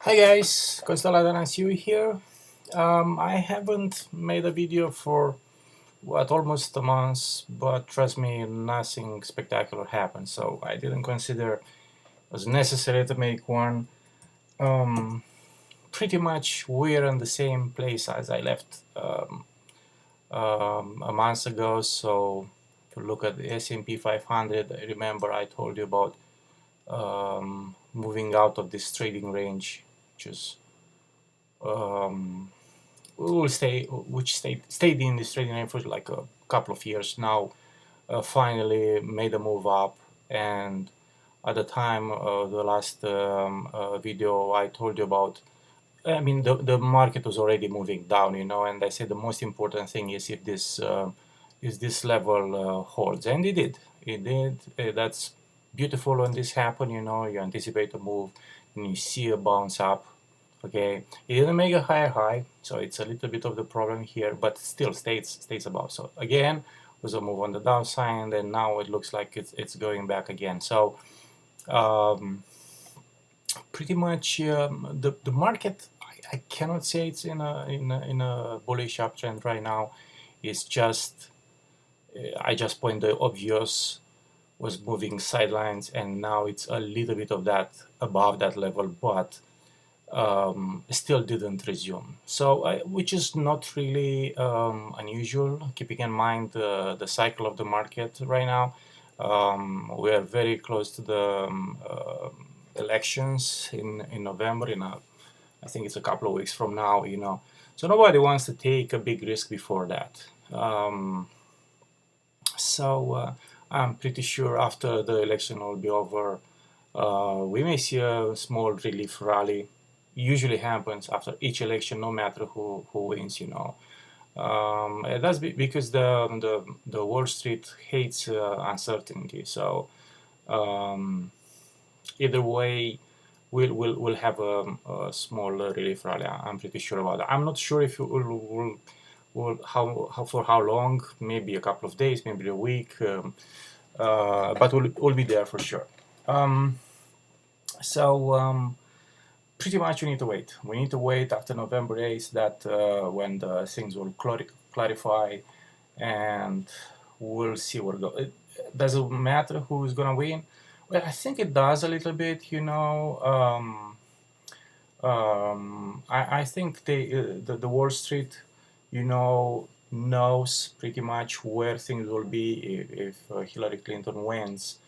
Hi guys, Constellation here. I haven't made a video for almost a month, but trust me, nothing spectacular happened, so I didn't consider it was necessary to make one. Um, Pretty much we're in the same place as I left a month ago. So if you look at the S&P 500, I remember I told you about moving out of this trading range, which is um, will stay, which stayed in this trading range for like a couple of years now. Finally made a move up, and at the time, the last video I told you about, I mean, the market was already moving down, and I said the most important thing is if this level holds, and it did. It did. That's beautiful when this happened. You anticipate a move, and you see a bounce up. Okay, it didn't make a higher high, so it's a little bit of the problem here, but still stays above. So again, was a move on the downside, and now it looks like it's going back again. So um, pretty much the market. I cannot say it's in a bullish uptrend right now. It's just I just point the obvious was moving sidelines, and now it's a little bit of that above that level, but still didn't resume. So, which is not really unusual, keeping in mind the cycle of the market right now. We are very close to the elections in November. I think it's a couple of weeks from now. So nobody wants to take a big risk before that. So I'm pretty sure after the election will be over, we may see a small relief rally. Usually happens after each election, no matter who wins. That's because the Wall Street hates uncertainty. So um, either way, we'll have a small relief rally. I'm pretty sure about that. I'm not sure if it will how for how long. Maybe a couple of days, maybe a week. But we'll be there for sure. Um, so pretty much we need to wait. We need to wait after November 8th that when the things will clarify, and we'll see where it goes. Does it matter who's gonna win? Well, I think it does a little bit. I think the Wall Street, knows pretty much where things will be if Hillary Clinton wins.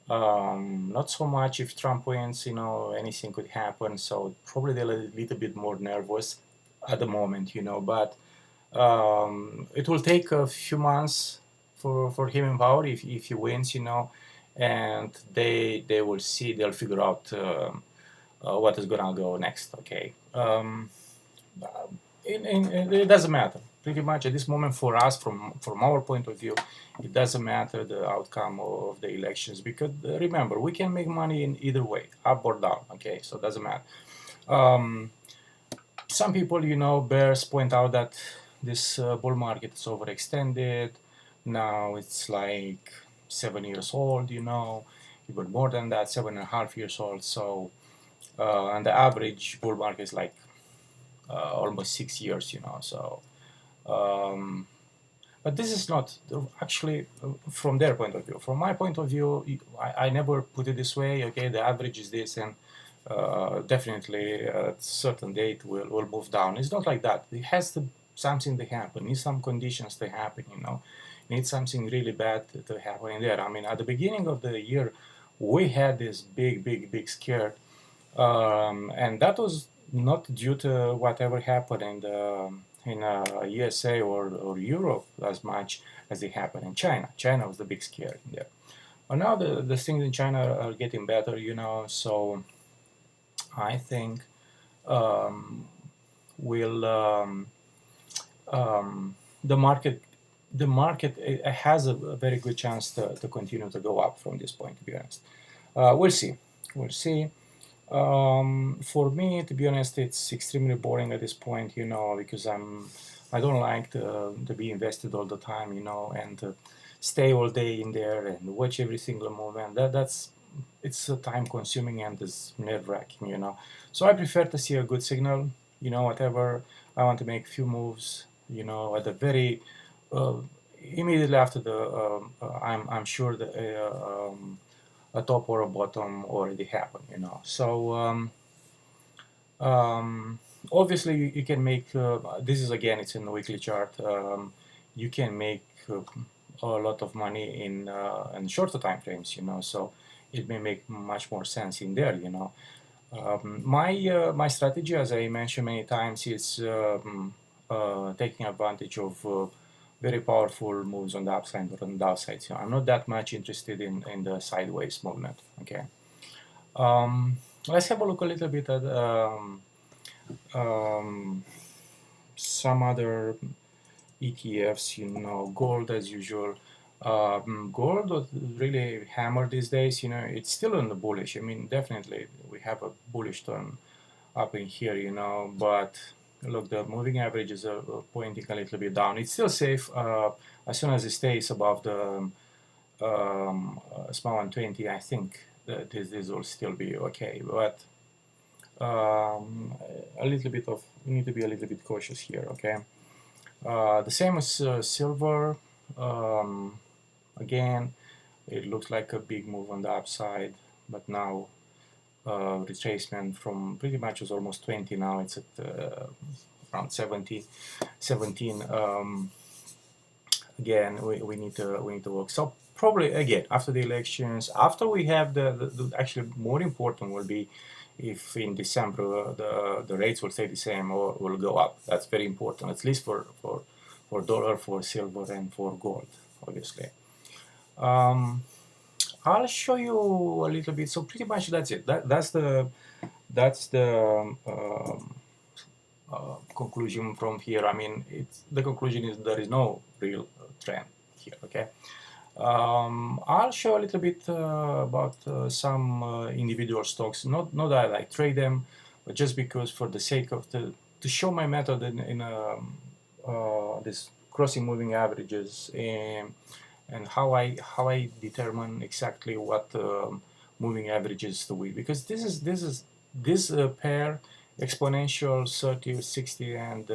Not so much if Trump wins, anything could happen. So probably they're a little bit more nervous at the moment, but it will take a few months for him in power if he wins, and they will see, they'll figure out what is gonna go next. Okay, it doesn't matter. Pretty much at this moment for us, from our point of view, it doesn't matter the outcome of the elections because remember we can make money in either way, up or down. Okay, so it doesn't matter. Um, some people, bears point out that this bull market is overextended. Now it's like 7 years old, even more than that, 7.5 years old. So, and the average bull market is like almost 6 years, So, um, but this is not actually from their point of view. From my point of view, I never put it this way. Okay, the average is this, and definitely at a certain date will move down. It's not like that. It has to something to happen. Need some conditions to happen. Need something really bad to happen in there. I mean, at the beginning of the year, we had this big scare, and that was not due to whatever happened in USA or Europe as much as it happened in China. China was the big scare in there. But now the things in China are getting better, So I think um, will um, the market has a very good chance to continue to go up from this point. To be honest, we'll see. We'll see. For me, to be honest, it's extremely boring at this point, because I don't like to be invested all the time, and to stay all day in there and watch every single movement. it's time consuming and it's nerve wracking, you know. So I prefer to see a good signal, you know, whatever I want to make a few moves, you know, at the very uh, immediately after the I'm sure that a top or a bottom already happened, you know. So um, obviously you can make this is again it's in the weekly chart. You can make a lot of money in shorter time frames, you know. So it may make much more sense in there, you know. My strategy, as I mentioned many times, is taking advantage of very powerful moves on the upside or on the downside. So I'm not that much interested in the sideways movement. Okay. Let's have a look a little bit at um, some other ETFs. You know, gold as usual. Gold was really hammered these days. You know, it's still in the bullish. I mean, definitely we have a bullish turn up in here. You know, but look, the moving averages are pointing a little bit down. It's still safe as soon as it stays above the small 120. I think that this will still be okay, but a little bit of we need to be a little bit cautious here. Okay. The same as silver. Again, it looks like a big move on the upside, but now retracement from pretty much was almost 20. Now it's at around 17. Again, we need to work. So probably again after the elections, after we have the actually more important will be if in December the rates will stay the same or will go up. That's very important, at least for dollar, for silver, and for gold, obviously. I'll show you a little bit. So pretty much that's it. That's the conclusion from here. I mean, the conclusion is there is no real trend here. Okay. I'll show a little bit about some individual stocks. Not that I trade them, but just because for the sake of to show my method in this crossing moving averages and how I determine exactly what moving averages to be, because this pair exponential 30 60 and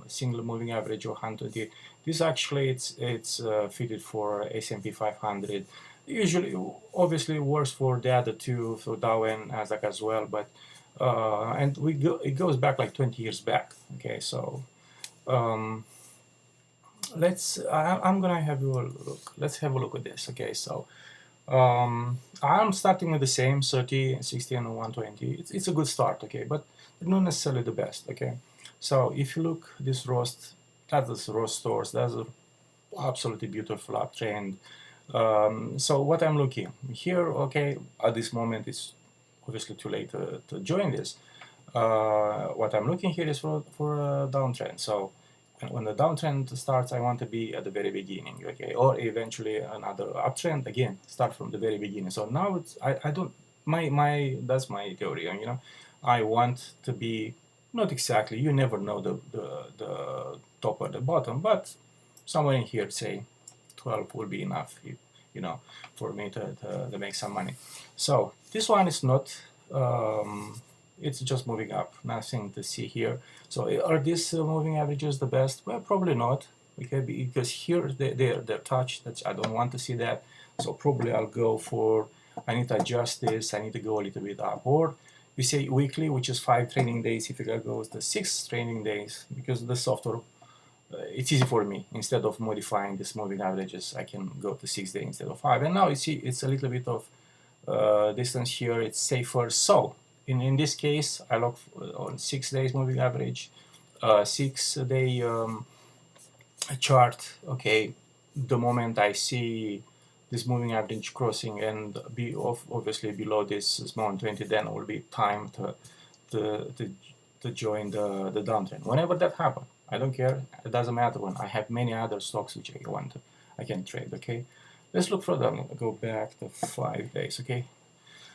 single moving average of 120. This actually it's fitted for S&P 500. Usually, obviously, works for the other two, for Dow and Nasdaq as well. But and it goes back like 20 years back. Okay, so I'm gonna have a look. Let's have a look at this. Okay, so I'm starting with the same 30, 60, and 120. It's a good start. Okay, but not necessarily the best. Okay, so if you look this roast, that's roast stores. That's an absolutely beautiful uptrend. So what I'm looking here, okay, at this moment it's obviously too late to join this. What I'm looking here is for a downtrend. So when the downtrend starts, I want to be at the very beginning, okay, or eventually another uptrend again, start from the very beginning. So now it's I don't my that's my theory, you know. I want to be not exactly. You never know the top or the bottom, but somewhere in here, say 12 will be enough, you know, for me to make some money. So this one is not. It's just moving up, nothing to see here. So are these moving averages the best? Well, probably not, okay, because here they're touched. I don't want to see that. So probably I'll go for, I need to adjust this, I need to go a little bit up. Or we say weekly, which is 5 training days. If it goes to 6 training days, because the software, it's easy for me. Instead of modifying this moving averages, I can go to 6 days instead of 5. And now you see it's a little bit of distance here. It's safer. So in this case, I look on 6 days moving average, 6-day chart. Okay, the moment I see this moving average crossing and be obviously below this small 120, then it will be time to join the downtrend. Whenever that happens, I don't care. It doesn't matter when. I have many other stocks which I can trade. Okay, let's look further. Go back to 5 days. Okay,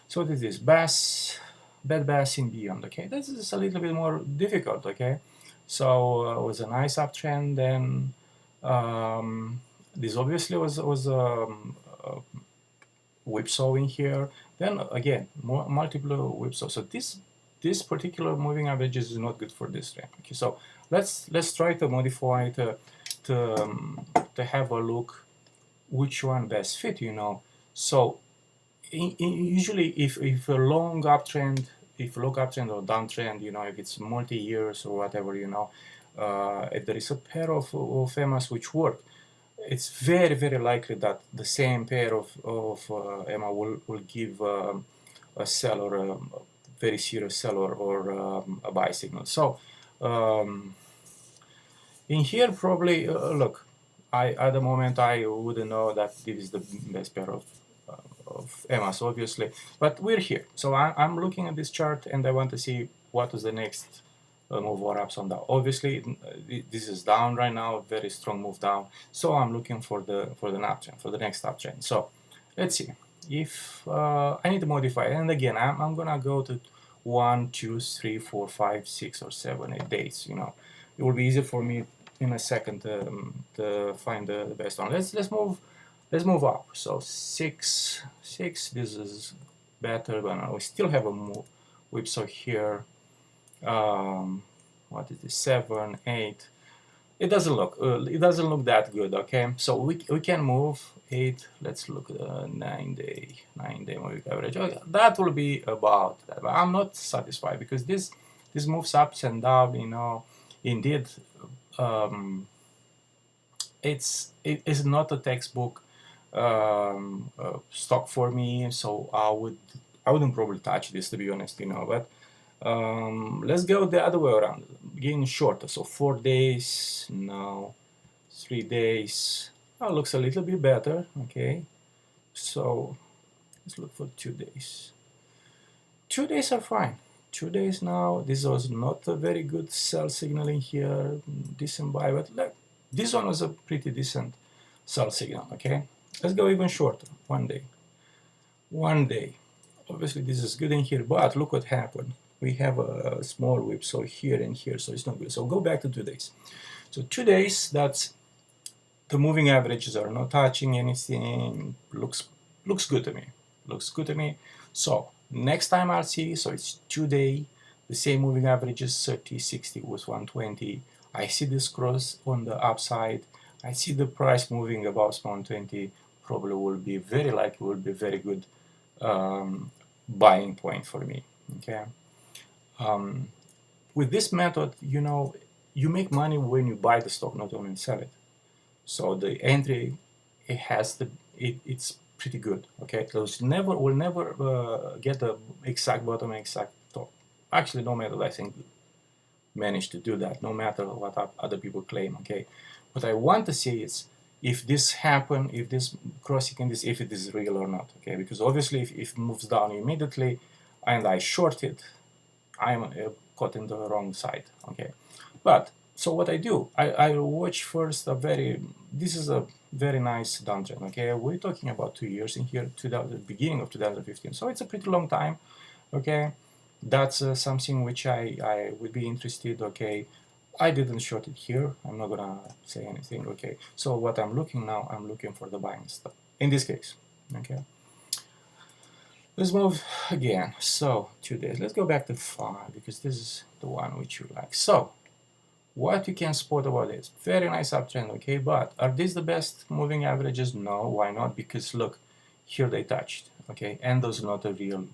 so this is Bed Bath & Beyond. Okay, this is a little bit more difficult. Okay, so it was a nice uptrend. Then this obviously was whipsawing here, then again multiple whips. So this particular moving averages is not good for this trend. Okay, so let's try to modify to have a look which one best fit, you know. So usually if a long uptrend, if long uptrend or downtrend, you know, if it's multi-years or whatever, you know, if there is a pair of EMAs which work, it's very, very likely that the same pair of EMA will give a sell or a very serious sell or a buy signal. So in here probably, look, at the moment I wouldn't know that this is the best pair of EMAs, obviously, but we're here. So I'm looking at this chart and I want to see what is the next move or ups and down. Obviously, this is down right now, very strong move down. So I'm looking for the uptrend, for the next uptrend. So let's see if I need to modify. And again, I'm gonna go to 1, 2, 3, 4, 5, 6, or 7, 8 days. You know, it will be easier for me in a second to find the best one. Let's move up. So 6, this is better, but we still have a move whipsaw here. What is this? 7, 8. It doesn't look that good. Okay, so we can move 8. Let's look at 9-day moving average. Okay, that will be about that. But I'm not satisfied because this moves ups and down. You know, indeed, it is not a textbook stock for me. So I wouldn't probably touch this, to be honest. You know, but let's go the other way around, getting shorter. So 4 days now, 3 days. Oh, looks a little bit better. Okay, so let's look for 2 days. 2 days are fine. 2 days now. This was not a very good sell signal in here, decent buy, but look, this one was a pretty decent sell signal. Okay, let's go even shorter. 1 day. 1 day. Obviously, this is good in here, but look what happened. We have a small whip, so here and here, so it's not good. So go back to 2 days. So 2 days, that's the moving averages are not touching anything. Looks good to me. Looks good to me. So next time I'll see, so it's 2 day, the same moving averages, 30, 60 with 120. I see this cross on the upside. I see the price moving above 120. Probably will be very likely, will be very good buying point for me. Okay. With this method, you know, you make money when you buy the stock, not only sell it. So the entry, it's pretty good. Okay, so we'll never get the exact bottom, exact top. Actually, no method I think managed to do that, no matter what other people claim. Okay, what I want to see is if this happen, if this crossing in this, if it is real or not. Okay, because obviously if it moves down immediately and I short it, I'm caught in the wrong side. Okay, but so what I do, I watch first this is a very nice downtrend. Okay, we're talking about 2 years in here, beginning of 2015. So it's a pretty long time. Okay, that's something which I would be interested. Okay, I didn't short it here. I'm not gonna say anything. Okay, so what I'm looking now, I'm looking for the buying stuff in this case. Okay. Let's move again. So 2 days. Let's go back to 5 because this is the one which you like. So what you can spot about this? Very nice uptrend, okay, but are these the best moving averages? No, why not? Because look, here they touched, okay, and those are not a real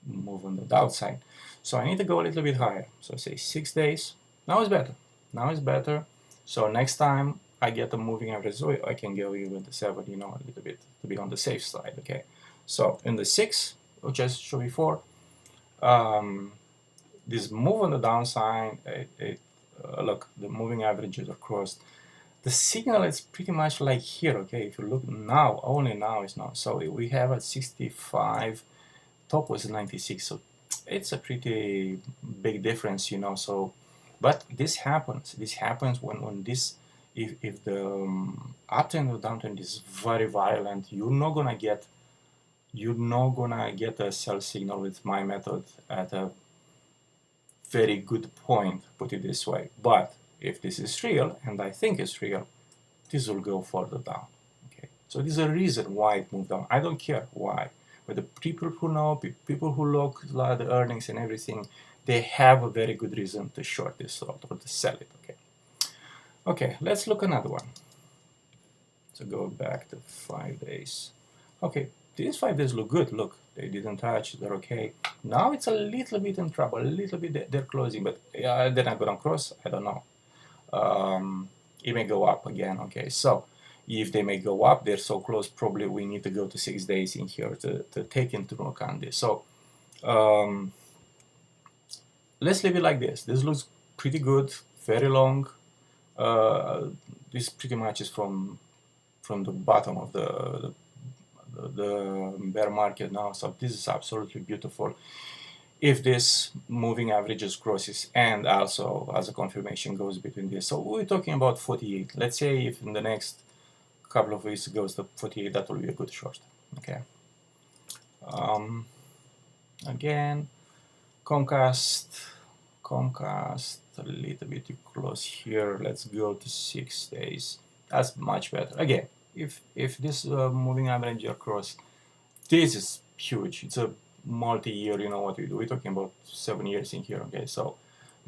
move on the downside. So I need to go a little bit higher. So say 6 days. Now it's better. Now it's better. So next time I get a moving average, so I can go even to 7, you know, a little bit to be on the safe side, okay. So in the 6, which I showed before, this move on the downside, look, the moving averages are crossed. The signal is pretty much like here, okay. If you look now, only now is not. So we have at 65, top was 96. So it's a pretty big difference, you know. So, but this happens. This happens when this, if the uptrend or downtrend is very violent, you're not gonna get a sell signal with my method at a very good point, put it this way. But if this is real, and I think it's real, this will go further down. Okay, so there's a reason why it moved down. I don't care why, But the people who know, people who look at the earnings and everything, they have a very good reason to short this sort or to sell it. Okay. Okay, let's look another one. So go back to 5 days. Okay, these 5 days look good. Look, they didn't touch, they're okay. Now it's a little bit in trouble, a little bit they're closing, but they're not gonna cross, I don't know. It may go up again. Okay, so if they may go up, they're so close, probably we need to go to 6 days in here to take into account this. So let's leave it like this. This looks pretty good, very long. This pretty much is from the bottom of the bear market now, so this is absolutely beautiful. If this moving averages crosses and also as a confirmation goes between this, so we're talking about 48. Let's say if in the next couple of weeks it goes to 48, that will be a good short. Okay. Again, Comcast a little bit too close here. Let's go to 6 days. That's much better. Again, if this moving average across, this is huge. It's a multi-year, you know what we do. We're talking about 7 years in here. Okay, so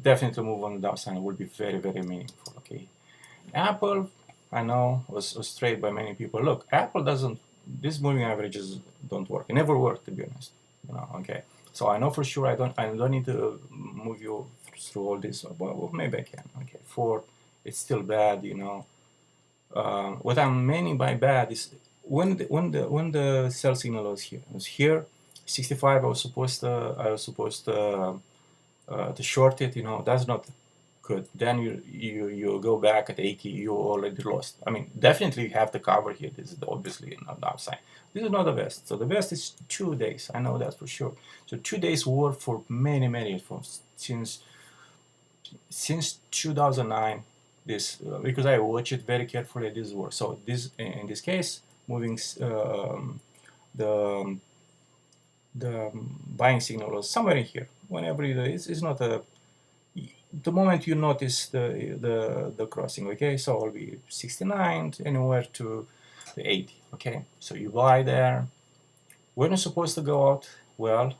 definitely move on the downside will be very, very meaningful. Okay, Apple, I know, was straight by many people. Look, Apple doesn't. These moving averages don't work. It never worked, to be honest. You know. Okay, so I know for sure I don't need to move you through all this. Well, maybe I can. Okay, 4, it's still bad. You know. What I'm meaning by bad is when the sell signal was here. It was here, 65. I was supposed to short it. You know, that's not good. Then you go back at 80. You already lost. I mean, definitely you have the cover here. This is obviously not the upside. This is not the best. So the best is 2 days. I know that for sure. So 2 days work for many since 2009. This because I watch it very carefully. This works. So this in this case, moving the buying signal was somewhere in here. Whenever it's not a the moment you notice the crossing. Okay, so it'll be 69 anywhere to the 80. Okay, so you buy there. When you're supposed to go out, well,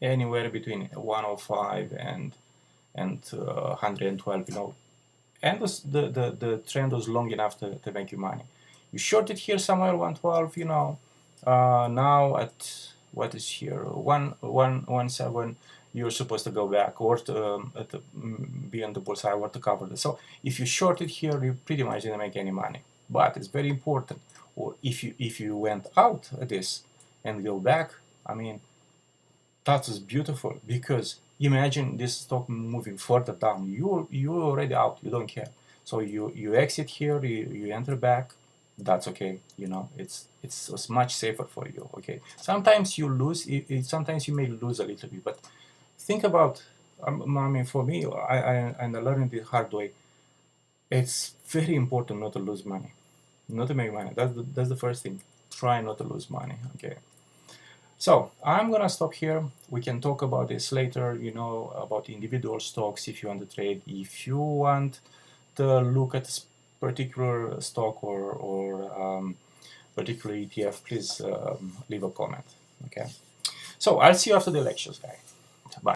anywhere between 105 and 112. You know. And the trend was long enough to make you money. You shorted here somewhere 112, you know. Now at what is here 117, you're supposed to go back or to be on the bullseye or to cover this. So if you shorted here, you pretty much didn't make any money. But it's very important. Or if you went out at this and go back, I mean, that is beautiful because imagine this stock moving further down. You're already out. You don't care. So you exit here. You enter back. That's okay. You know it's much safer for you. Okay. Sometimes you lose. Sometimes you may lose a little bit. But think about. I mean, for me, I learned the hard way. It's very important not to lose money, not to make money. That's the first thing. Try not to lose money. Okay. So I'm gonna stop here. We can talk about this later, you know, about individual stocks if you want to trade. If you want to look at this particular stock or particular ETF, please leave a comment. Okay. So I'll see you after the lectures, guys.